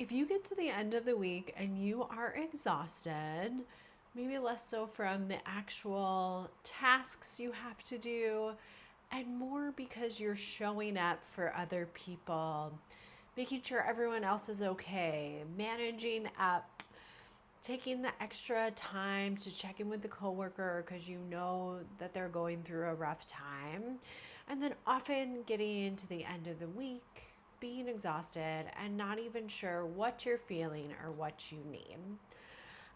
If you get to the end of the week and you are exhausted, maybe less so from the actual tasks you have to do, and more because you're showing up for other people, making sure everyone else is okay, managing up, taking the extra time to check in with the coworker because you know that they're going through a rough time, and then often getting to the end of the week, being exhausted and not even sure what you're feeling or what you need.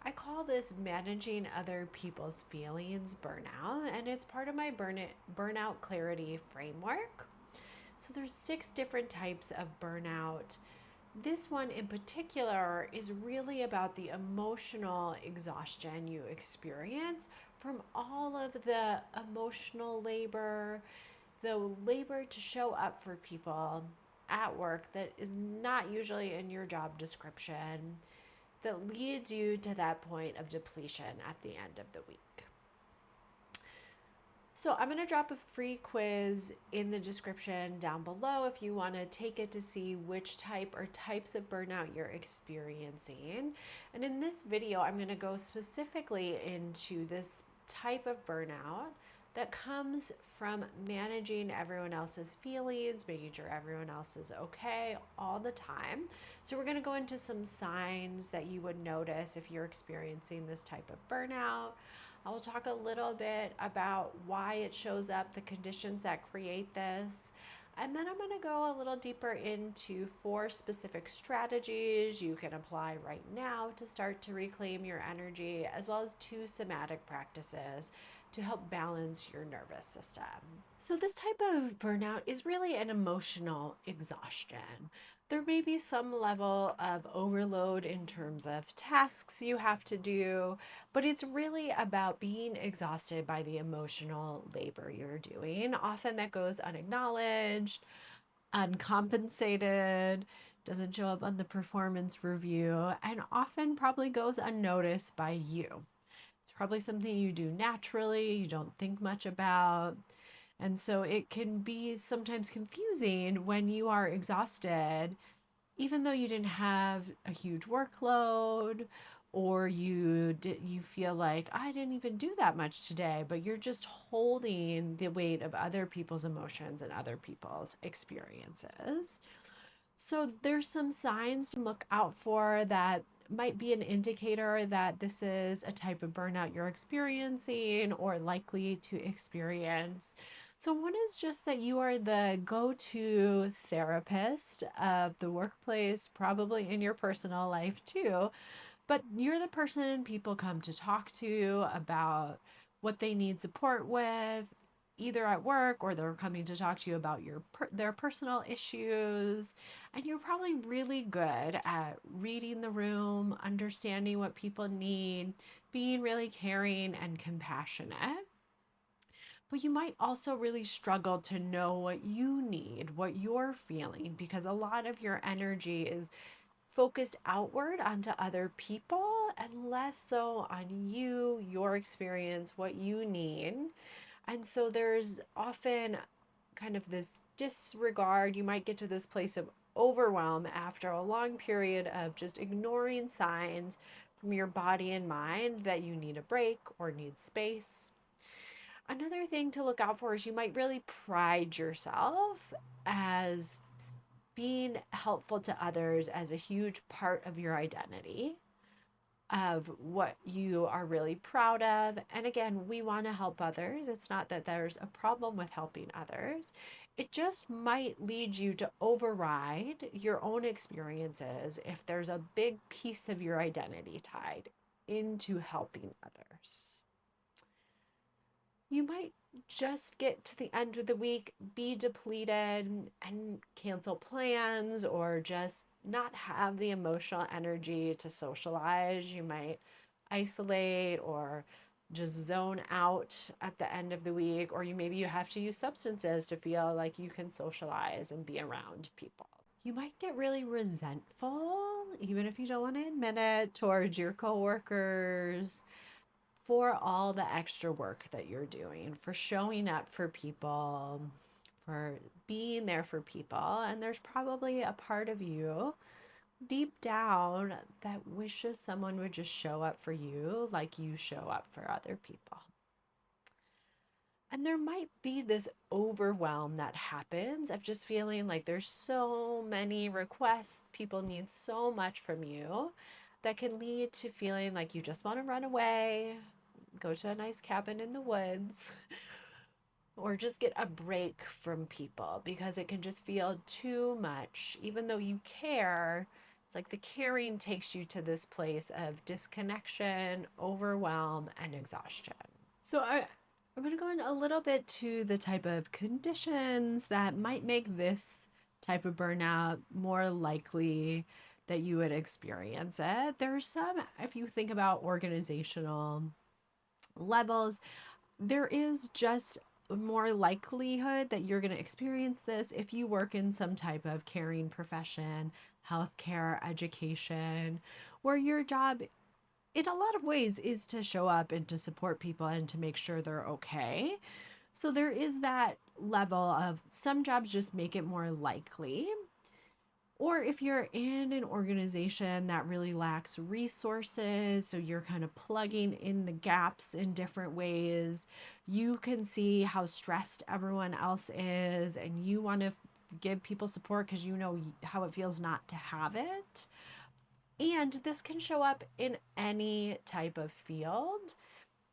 I call this managing other people's feelings burnout, and it's part of my burnout clarity framework. So there's 6 different types of burnout. This one in particular is really about the emotional exhaustion you experience from all of the emotional labor, the labor to show up for people at work that is not usually in your job description, that leads you to that point of depletion at the end of the week. So I'm going to drop a free quiz in the description down below if you want to take it to see which type or types of burnout you're experiencing. And in this video, I'm going to go specifically into this type of burnout that comes from managing everyone else's feelings, making sure everyone else is okay all the time. So we're going to go into some signs that you would notice if you're experiencing this type of burnout. I will talk a little bit about why it shows up, the conditions that create this, and then I'm going to go a little deeper into 4 specific strategies you can apply right now to start to reclaim your energy, as well as 2 somatic practices to help balance your nervous system. So, this type of burnout is really an emotional exhaustion. There may be some level of overload in terms of tasks you have to do, but it's really about being exhausted by the emotional labor you're doing. Often that goes unacknowledged, uncompensated, doesn't show up on the performance review, and often probably goes unnoticed by you. It's probably something you do naturally, you don't think much about. And so it can be sometimes confusing when you are exhausted, even though you didn't have a huge workload, or you feel like I didn't even do that much today, but you're just holding the weight of other people's emotions and other people's experiences. So there's some signs to look out for that might be an indicator that this is a type of burnout you're experiencing or likely to experience. So, one is just that you are the go to therapist of the workplace, probably in your personal life too, but you're the person people come to talk to about what they need support with, either at work or they're coming to talk to you about their personal issues. And you're probably really good at reading the room, understanding what people need, being really caring and compassionate. But you might also really struggle to know what you need, what you're feeling, because a lot of your energy is focused outward onto other people and less so on you, your experience, what you need. And so there's often kind of this disregard. You might get to this place of overwhelm after a long period of just ignoring signs from your body and mind that you need a break or need space. Another thing to look out for is you might really pride yourself as being helpful to others as a huge part of your identity, of what you are really proud of. And again, we want to help others. It's not that there's a problem with helping others. It just might lead you to override your own experiences if there's a big piece of your identity tied into helping others. You might just get to the end of the week, be depleted, and cancel plans, or just not have the emotional energy to socialize. You might isolate or just zone out at the end of the week, or maybe you have to use substances to feel like you can socialize and be around people. You might get really resentful, even if you don't want to admit it, towards your coworkers for all the extra work that you're doing, for showing up for people, for being there for people. And there's probably a part of you deep down that wishes someone would just show up for you like you show up for other people. And there might be this overwhelm that happens of just feeling like there's so many requests, people need so much from you, that can lead to feeling like you just want to run away, go to a nice cabin in the woods, or just get a break from people because it can just feel too much. Even though you care, it's like the caring takes you to this place of disconnection, overwhelm, and exhaustion. I'm going to go in a little bit to the type of conditions that might make this type of burnout more likely that you would experience it. There's some, if you think about organizational levels, there is just more likelihood that you're going to experience this if you work in some type of caring profession, healthcare, education, where your job in a lot of ways is to show up and to support people and to make sure they're okay. So there is that level of some jobs just make it more likely. Or if you're in an organization that really lacks resources, so you're kind of plugging in the gaps in different ways, you can see how stressed everyone else is, and you want to give people support because you know how it feels not to have it. And this can show up in any type of field,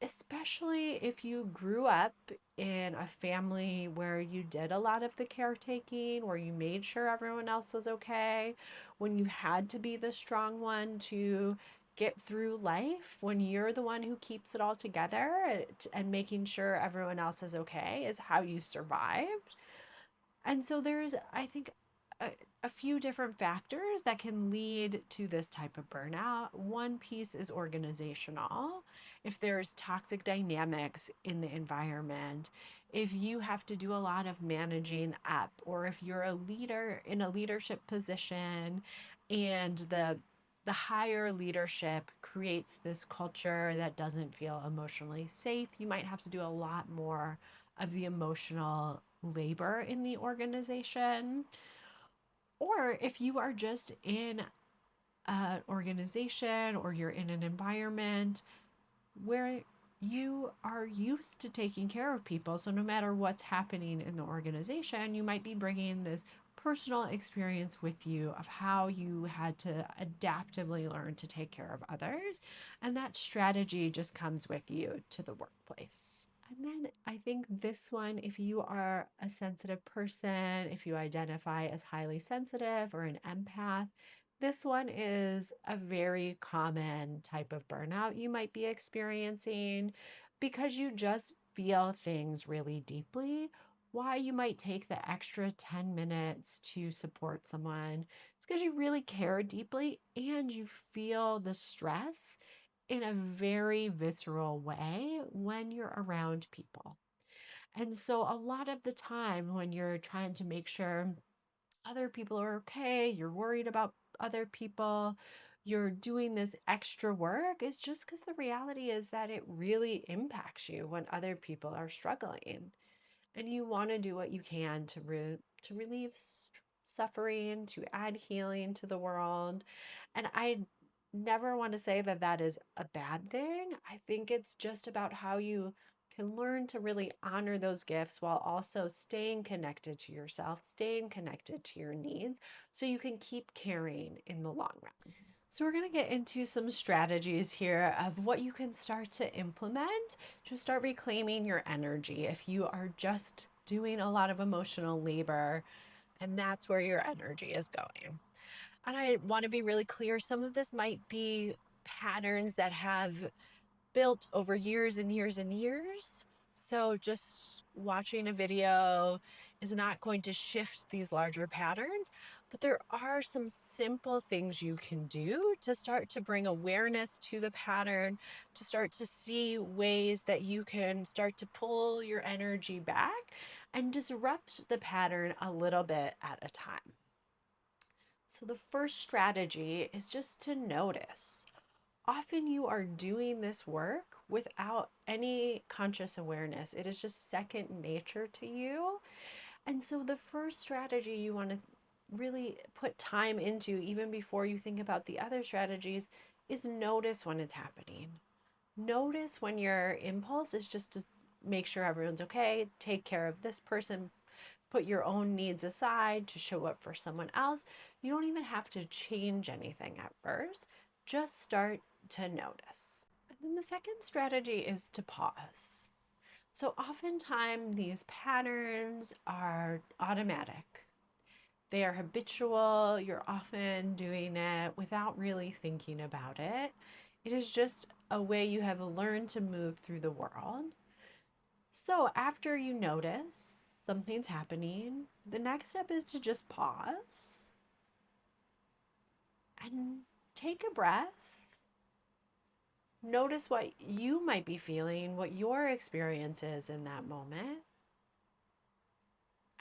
especially if you grew up in a family where you did a lot of the caretaking, where you made sure everyone else was okay, when you had to be the strong one to get through life, when you're the one who keeps it all together and making sure everyone else is okay is how you survived. And so there's, I think, a, a few different factors that can lead to this type of burnout. One piece is organizational. If there's toxic dynamics in the environment, if you have to do a lot of managing up, or if you're a leader in a leadership position and the higher leadership creates this culture that doesn't feel emotionally safe, you might have to do a lot more of the emotional labor in the organization. Or if you are just in an organization or you're in an environment where you are used to taking care of people. So no matter what's happening in the organization, you might be bringing this personal experience with you of how you had to adaptively learn to take care of others. And that strategy just comes with you to the workplace. And then I think this one, if you are a sensitive person, if you identify as highly sensitive or an empath, this one is a very common type of burnout you might be experiencing because you just feel things really deeply. Why you might take the extra 10 minutes to support someone is because you really care deeply and you feel the stress in a very visceral way when you're around people. And so, a lot of the time, when you're trying to make sure other people are okay, you're worried about other people, you're doing this extra work, is just because the reality is that it really impacts you when other people are struggling. And you want to do what you can to to relieve suffering, to add healing to the world. And I never want to say that that is a bad thing. I think it's just about how you can learn to really honor those gifts while also staying connected to yourself, staying connected to your needs, so you can keep caring in the long run. So, we're going to get into some strategies here of what you can start to implement to start reclaiming your energy if you are just doing a lot of emotional labor and that's where your energy is going. And I want to be really clear, some of this might be patterns that have built over years and years and years. So just watching a video is not going to shift these larger patterns, but there are some simple things you can do to start to bring awareness to the pattern, to start to see ways that you can start to pull your energy back and disrupt the pattern a little bit at a time. So the first strategy is just to notice. Often you are doing this work without any conscious awareness. It is just second nature to you. And so the first strategy you want to really put time into, even before you think about the other strategies, is notice when it's happening. Notice when your impulse is just to make sure everyone's okay, take care of this person, put your own needs aside to show up for someone else. You don't even have to change anything at first. Just start to notice. And then the second strategy is to pause. So oftentimes these patterns are automatic. They are habitual. You're often doing it without really thinking about it. It is just a way you have learned to move through the world. So after you notice something's happening, the next step is to just pause and take a breath. Notice what you might be feeling, what your experience is in that moment.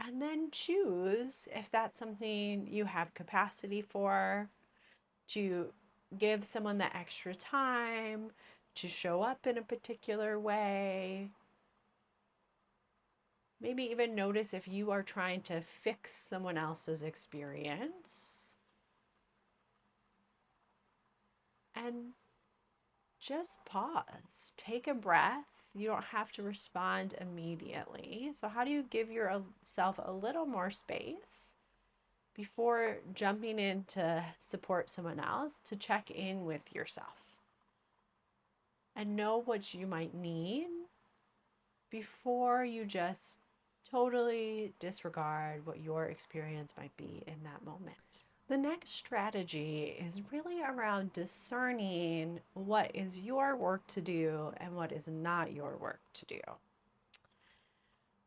And then choose if that's something you have capacity for, to give someone the extra time, to show up in a particular way. Maybe even notice if you are trying to fix someone else's experience. And just pause, take a breath. You don't have to respond immediately. So, how do you give yourself a little more space before jumping in to support someone else, to check in with yourself and know what you might need before you just totally disregard what your experience might be in that moment? The next strategy is really around discerning what is your work to do and what is not your work to do.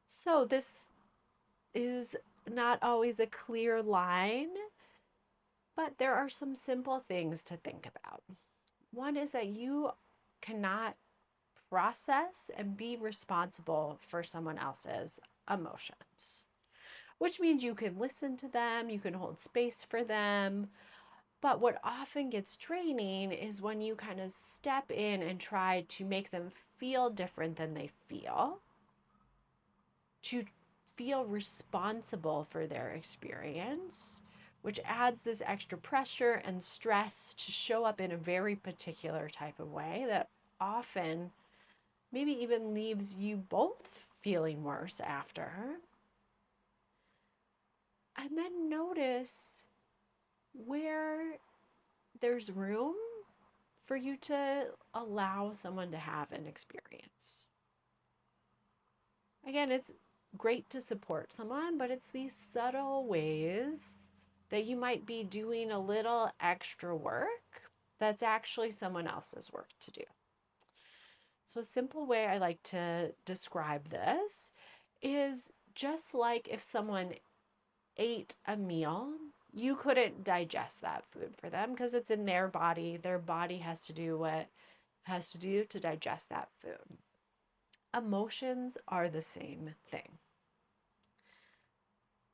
So, this is not always a clear line, but there are some simple things to think about. One is that you cannot process and be responsible for someone else's emotions, which means you can listen to them, you can hold space for them. But what often gets draining is when you kind of step in and try to make them feel different than they feel, to feel responsible for their experience, which adds this extra pressure and stress to show up in a very particular type of way that often maybe even leaves you both feeling worse after. And then notice where there's room for you to allow someone to have an experience. Again, it's great to support someone, but it's these subtle ways that you might be doing a little extra work that's actually someone else's work to do. So, a simple way I like to describe this is just like if someone ate a meal, you couldn't digest that food for them because it's in their body. Their body has to do what it has to do to digest that food. Emotions are the same thing.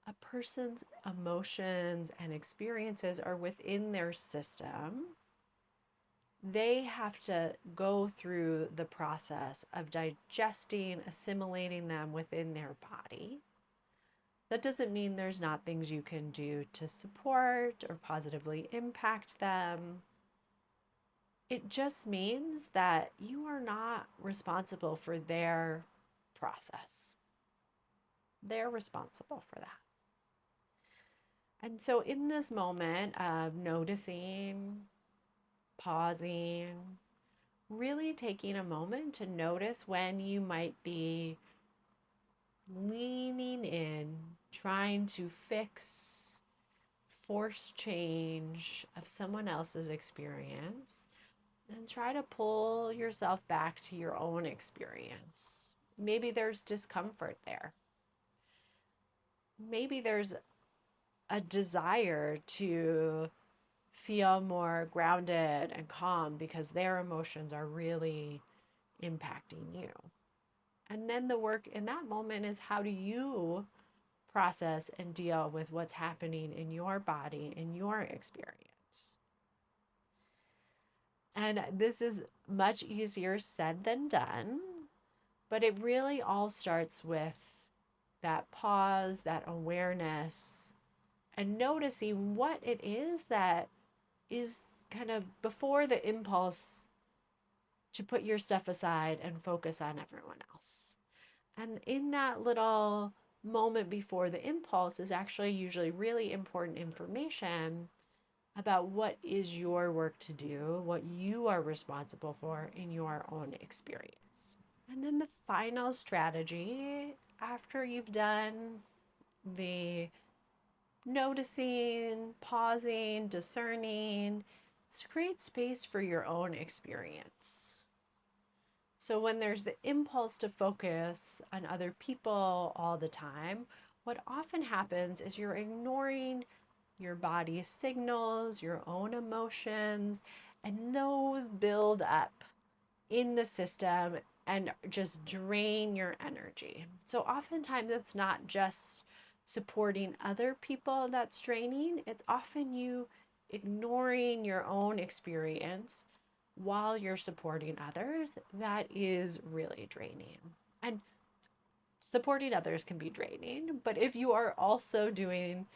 A person's emotions and experiences are within their system. They have to go through the process of digesting, assimilating them within their body. That doesn't mean there's not things you can do to support or positively impact them. It just means that you are not responsible for their process. They're responsible for that. And so, in this moment of noticing, pausing, really taking a moment to notice when you might be leaning in, trying to fix, force change of someone else's experience, and try to pull yourself back to your own experience. Maybe there's discomfort there. Maybe there's a desire to feel more grounded and calm because their emotions are really impacting you. And then the work in that moment is, how do you process and deal with what's happening in your body, in your experience? And this is much easier said than done, but it really all starts with that pause, that awareness, and noticing what it is that is kind of before the impulse to put your stuff aside and focus on everyone else. And in that little moment before the impulse is actually usually really important information about what is your work to do, what you are responsible for in your own experience. And then the final strategy, after you've done the noticing, pausing, discerning, is to create space for your own experience. So when there's the impulse to focus on other people all the time, what often happens is you're ignoring your body's signals, your own emotions, and those build up in the system and just drain your energy. So oftentimes it's not just supporting other people that's draining, it's often you ignoring your own experience while you're supporting others that is really draining. And supporting others can be draining, but if you are also doing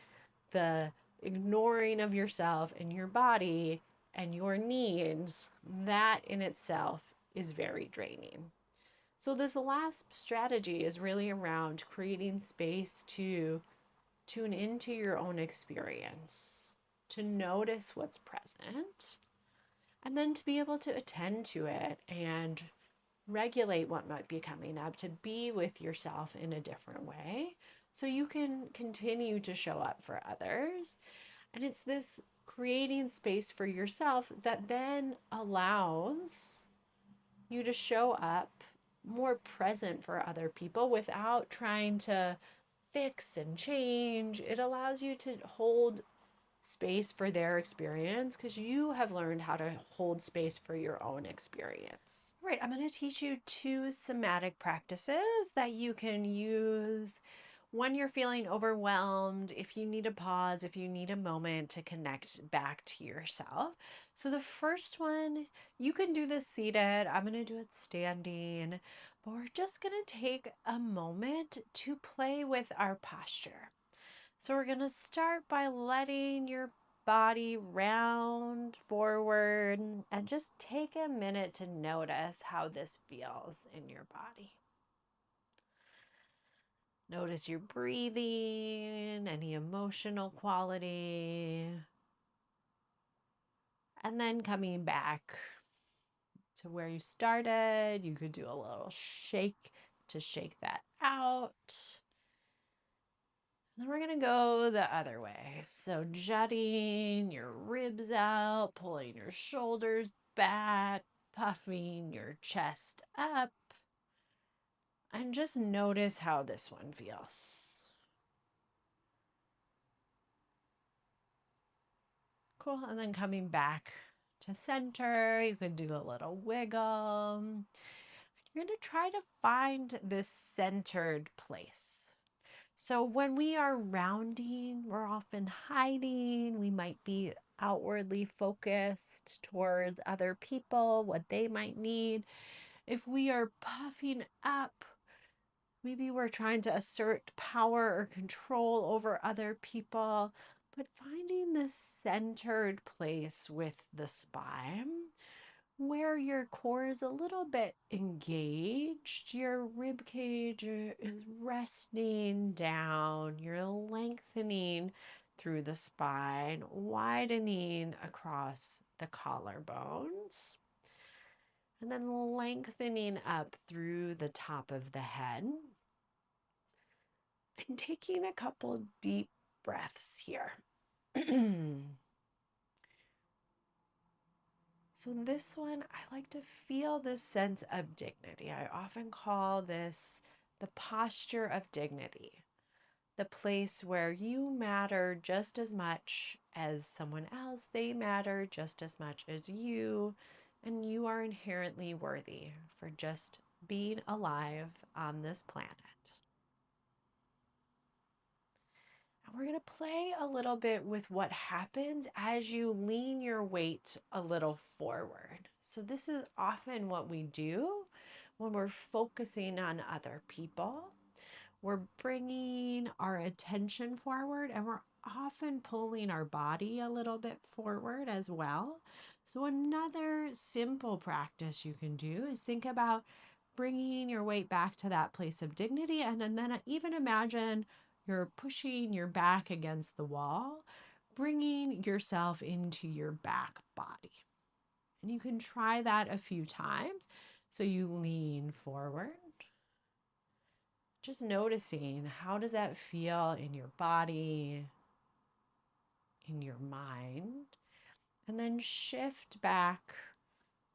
the ignoring of yourself and your body and your needs, that in itself is very draining. So, this last strategy is really around creating space to tune into your own experience, to notice what's present, and then to be able to attend to it and regulate what might be coming up, to be with yourself in a different way so you can continue to show up for others. And it's this creating space for yourself that then allows you to show up more present for other people without trying to fix and change. It allows you to hold space for their experience because you have learned how to hold space for your own experience. Right, I'm going to teach you 2 somatic practices that you can use when you're feeling overwhelmed, if you need a pause, if you need a moment to connect back to yourself. So, the first one, you can do this seated. I'm going to do it standing, but we're just going to take a moment to play with our posture. So, we're going to start by letting your body round forward and just take a minute to notice how this feels in your body. Notice your breathing, any emotional quality, and then coming back to where you started. You could do a little shake to shake that out. And then we're going to go the other way. So jutting your ribs out, pulling your shoulders back, puffing your chest up. And just notice how this one feels. Cool. And then coming back to center, you can do a little wiggle. You're going to try to find this centered place. So when we are rounding, we're often hiding. We might be outwardly focused towards other people, what they might need. If we are puffing up, maybe we're trying to assert power or control over other people. But finding this centered place with the spine where your core is a little bit engaged, your rib cage is resting down, you're lengthening through the spine, widening across the collarbones, and then lengthening up through the top of the head. And taking a couple deep breaths here. So this one, I like to feel this sense of dignity. I often call this the posture of dignity, the place where you matter just as much as someone else. They matter just as much as you, and you are inherently worthy for just being alive on this planet. And we're going to play a little bit with what happens as you lean your weight a little forward. So this is often what we do when we're focusing on other people. we're bringing our attention forward and we're often pulling our body a little bit forward as well. So, another simple practice you can do is think about bringing your weight back to that place of dignity. And then even imagine you're pushing your back against the wall, bringing yourself into your back body. And you can try that a few times. So you lean forward, just noticing how does that feel in your body, in your mind, and then shift back,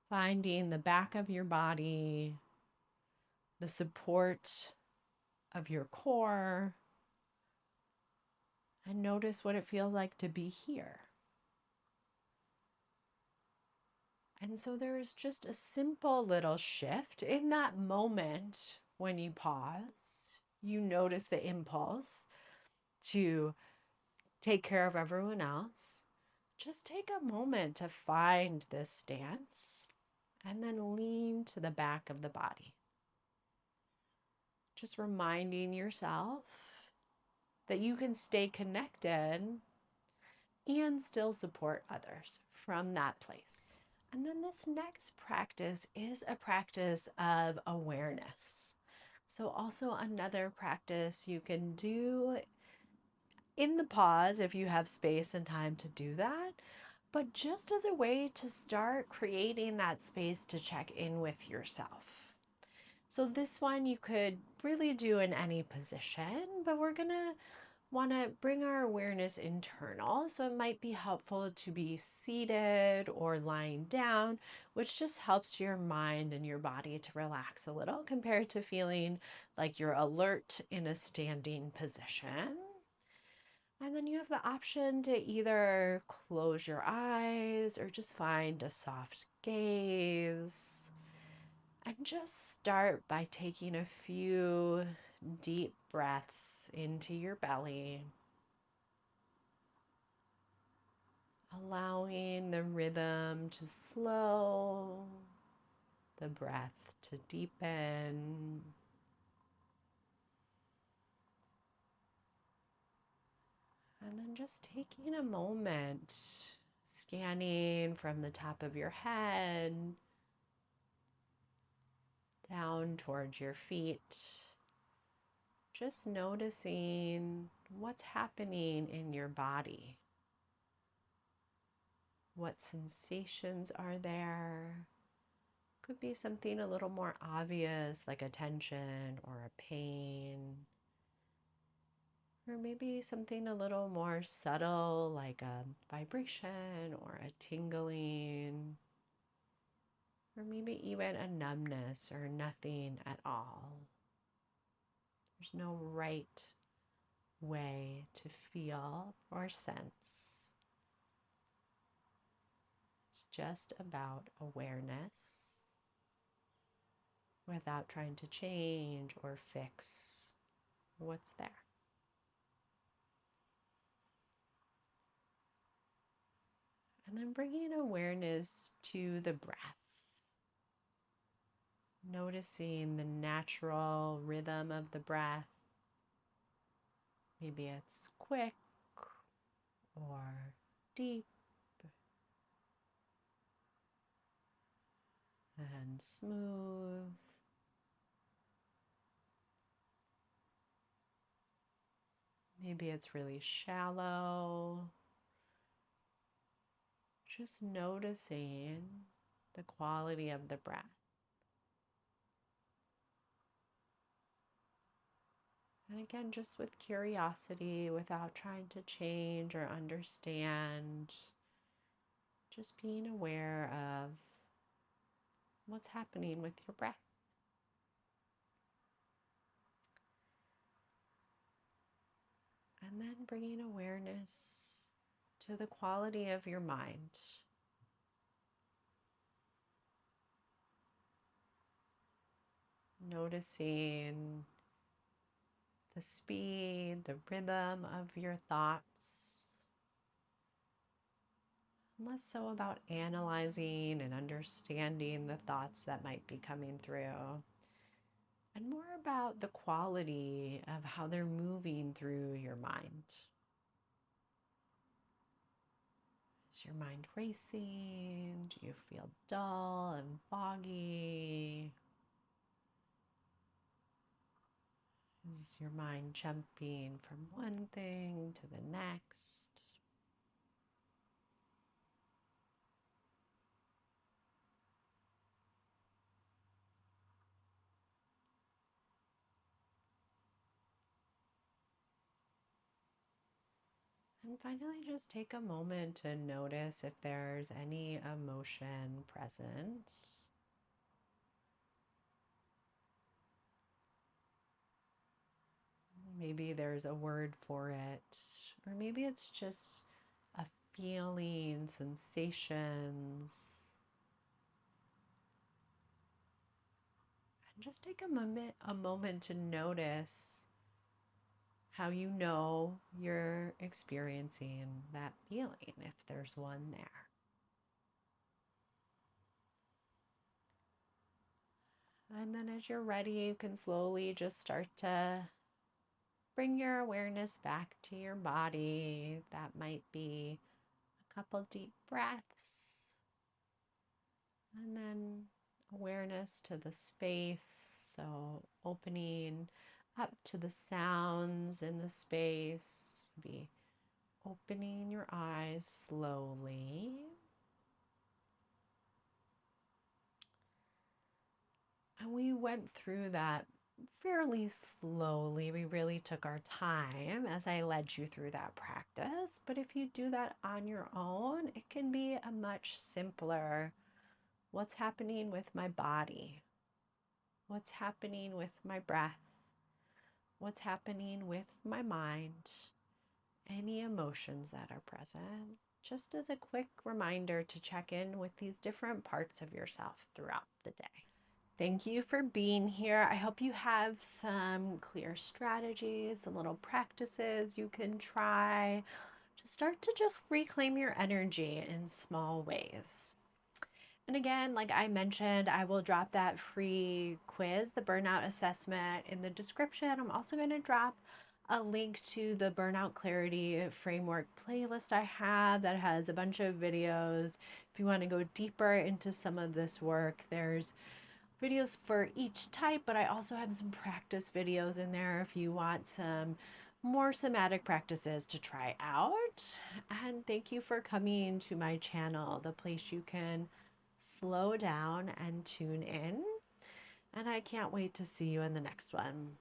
finding the back of your body, the support of your core, and notice what it feels like to be here. And so there's just a simple little shift in that moment when you pause. You notice the impulse to take care of everyone else. Just take a moment to find this stance and then lean to the back of the body. Just reminding yourself that you can stay connected and still support others from that place. And then this next practice is a practice of awareness. So, also another practice you can do in the pause if you have space and time to do that, but just as a way to start creating that space to check in with yourself. So, this one you could really do in any position, but we're going to want to bring our awareness internal. So it might be helpful to be seated or lying down, which just helps your mind and your body to relax a little compared to feeling like you're alert in a standing position. And then you have the option to either close your eyes or just find a soft gaze. And just start by taking a few deep breaths into your belly, allowing the rhythm to slow, the breath to deepen. And then just taking a moment, scanning from the top of your head down towards your feet, just noticing what's happening in your body. What sensations are there? Could be something a little more obvious, like a tension or a pain. Or maybe something a little more subtle, like a vibration or a tingling. Or maybe even a numbness or nothing at all. There's no right way to feel or sense. It's just about awareness without trying to change or fix what's there. And then bringing awareness to the breath, noticing the natural rhythm of the breath. Maybe it's quick or deep and smooth. Maybe it's really shallow. Just noticing the quality of the breath. And again, just with curiosity, without trying to change or understand, just being aware of what's happening with your breath. And then bringing awareness to the quality of your mind. Noticing the speed, the rhythm of your thoughts. Less so about analyzing and understanding the thoughts that might be coming through. and more about the quality of how they're moving through your mind. Is your mind racing? Do you feel dull and foggy? Is your mind jumping from one thing to the next? And finally, just take a moment to notice if there's any emotion present. Maybe there's a word for it, or maybe it's just a feeling, sensations. And just take a moment to notice how you know you're experiencing that feeling, if there's one there. And then as you're ready, you can slowly just start to bring your awareness back to your body. That might be a couple deep breaths, and then awareness to the space. So opening up to the sounds in the space, be opening your eyes slowly. And we went through that fairly slowly. We really took our time as I led you through that practice. But if you do that on your own, it can be a much simpler what's happening with my body, what's happening with my breath, what's happening with my mind, any emotions that are present, just as a quick reminder to check in with these different parts of yourself throughout the day. Thank you for being here. I hope you have some clear strategies, some little practices you can try to start to just reclaim your energy in small ways. And again, like I mentioned, I will drop that free quiz, the burnout assessment, in the description. I'm also going to drop a link to the Burnout Clarity Framework playlist I have that has a bunch of videos. If you want to go deeper into some of this work, there's videos for each type, but I also have some practice videos in there if you want some more somatic practices to try out. And thank you for coming to my channel, the place you can slow down and tune in. And I can't wait to see you in the next one.